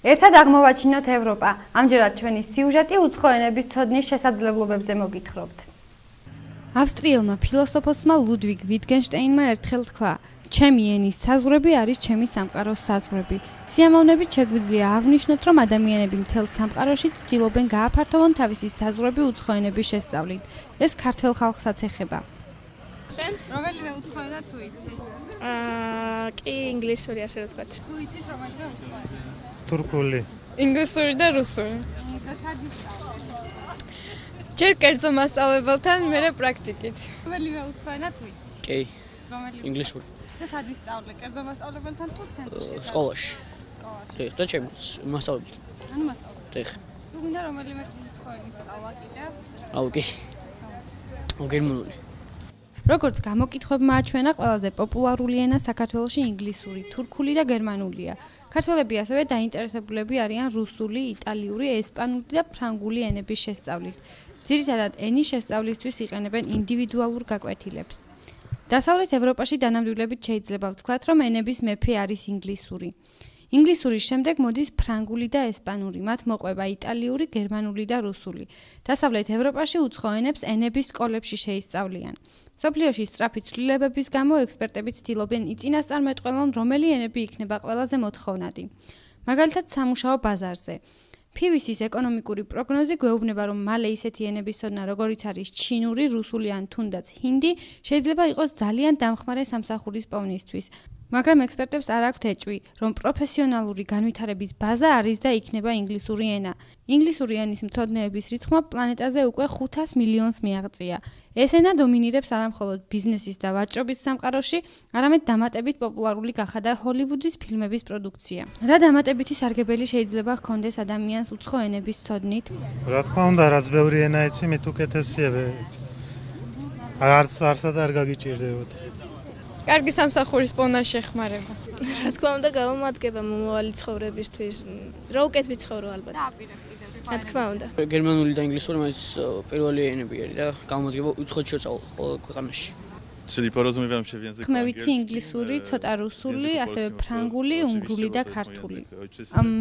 ერთად აღმოვაჩინოთ ევროპა. ამჯერად ჩვენი სიუჟეტი უცხო ენების ცოდნის შესაძლებლობებზე მოგითხრობთ. ავსტრიელმა ფილოსოფოსმა ლუდვიგ ვიტგენშტეინმა ერთხელ თქვა: ჩემი ენის საზღვრები არის ჩემი სამყაროს საზღვრები. სიამოვნებით შეგვიძლია აღვნიშნოთ, რომ ადამიანები მთელ სამყაროში ცდილობენ გააფართოვონ თავისი საზღვრები უცხო ენების შესწავლით. ეს ქართველ ხალხსაც ეხება. რომელიმე უცხო ენა თუ იცი? კი, ინგლისური ასე რა ვთქვათ. თუ იცით რომელიმე უცხო ენა? თურქული. ინგლისური და რუსული. და სად ისწავლეთ? ჯერ კერძო მასწავლებელთან, მერე პრაქტიკით. რომელიმე უცხო ენა თუ იცი? კი, რომელიმე? ინგლისური. და სად ისწავლე? კერძო მასწავლებელთან თუ ცენტრში? სკოლაში. სკოლაში. დიახ, და ჩემი მასწავლებელი. ანუ მასწავლებელი. დიახ. თუ გინდა რომელიმე უცხო ენის სწავლა კიდევ? აუ კი. გერმანული. როგორც გამოკითხვებმა აჩვენა, ყველაზე პოპულარული ენა საქართველოში ინგლისური, თურქული და გერმანულია. ქართველები ასევე დაინტერესებულები არიან რუსული, იტალიური, ესპანური და ფრანგული ენების შესწავლით. ძირითადად ენის შესწავლისთვის იყენებენ ინდივიდუალურ გაკვეთილებს. დასავლეთ ევროპაში დანამდვილებით შეიძლება ვთქვათ, რომ ენების მეფე არის ინგლისური. ინგლისურის შემდეგ მოდის ფრანგული და ესპანური, მათ მოყვება იტალიური, გერმანული და რუსული. დასავლეთ ევროპაში უცხო ენებს ენების სკოლებში შეისწავლიან. მსოფლიოში სწრაფი ცვლილებების გამო ექსპერტები ცდილობენ იწინასწარმეტყველონ, რომელი ენები იქნება ყველაზე მოთხოვნადი. მაგალითად, სამუშაო ბაზარზე. PwC-ის ეკონომიკური პროგნოზი გვეუბნება, რომ მალე ისეთი ენების ცოდნა, როგორიც არის ჩინური, რუსული ან თუნდაც ჰინდი, შეიძლება იყოს ძალიან დამხმარე სამსახურის პოვნისთვის. მაგრამ ექსპერტებს არ აქვთ ეჭვი, რომ პროფესიონალური განვითარების ბაზა არის და იქნება ინგლისური ენა. ინგლისური ენის მცოდნეების რიცხვმა პლანეტაზე უკვე 500 მილიონს მიაღწია. ეს ენა დომინირებს არამხოლოდ ბიზნესის და ვაჭრობის სამყაროში, არამედ დამატებით პოპულარული გახადა ჰოლივუდის ფილმების პროდუქცია. რა დამატებითი სარგებელი შეიძლება ჰქონდეს ადამიანს უცხო ენების ცოდნით? რა თქმა უნდა, რაც ბევრი ენა იცი, მით უკეთესია. არც არ გაგიჭირდებოდ. კარგი სამსახურის პოვნა შეხმარება. რა თქმა უნდა, გამომადგება მომავალი ცხოვრებისთვის. რა უკეთ ვიცხოვრო ალბათ. დააპირებ კიდევ. რა თქმა უნდა. გერმანული და ინგლისური მაინც პირველი ენები არის და გამომადგება უცხოეთ ყოველ ქვეყანაში. ხმე ვიცი ინგლისური, ცოტა რუსული, ასევე ფრანგული, უნგრული და ქართული.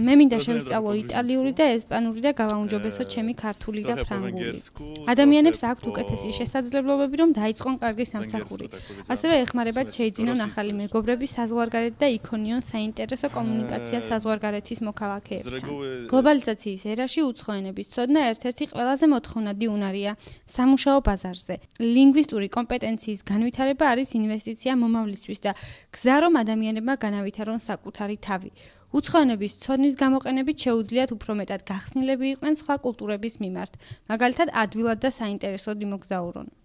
მე მინდა შევისწავლო იტალიური და ესპანური და გავაუმჯობესო ჩემი ქართული და ფრანგული. ადამიანებს აქვთ უკეთესი შესაძლებლობები, რომ დაიწყონ კარგი სამსახური. ასევე ეხმარებათ შეიძინონ ახალი მეგობრები საზღვარგარეთ და იქონიონ საინტერესო კომუნიკაცია საზღვარგარეთის მოქალაქეებთან. გლობალიზაციის ერაში უცხო ენების ცოდნა ერთ-ერთი ყველაზე მოთხოვნადი უნარია სამუშაო ბაზარზე. ლინგვისტური კომპეტენციის განვითარება არის ინვესტიცია მომავლისთვის და გზა, რომ ადამიანებმა განავითარონ საკუთარი თავი. უცხო ენების ცოდნის გამოყენებით შეუძლიათ უფრო მეტად გახსნილები იყვნენ სხვა კულტურების მიმართ, მაგალითად ადვილად და საინტერესოდ იმოგზაურონ.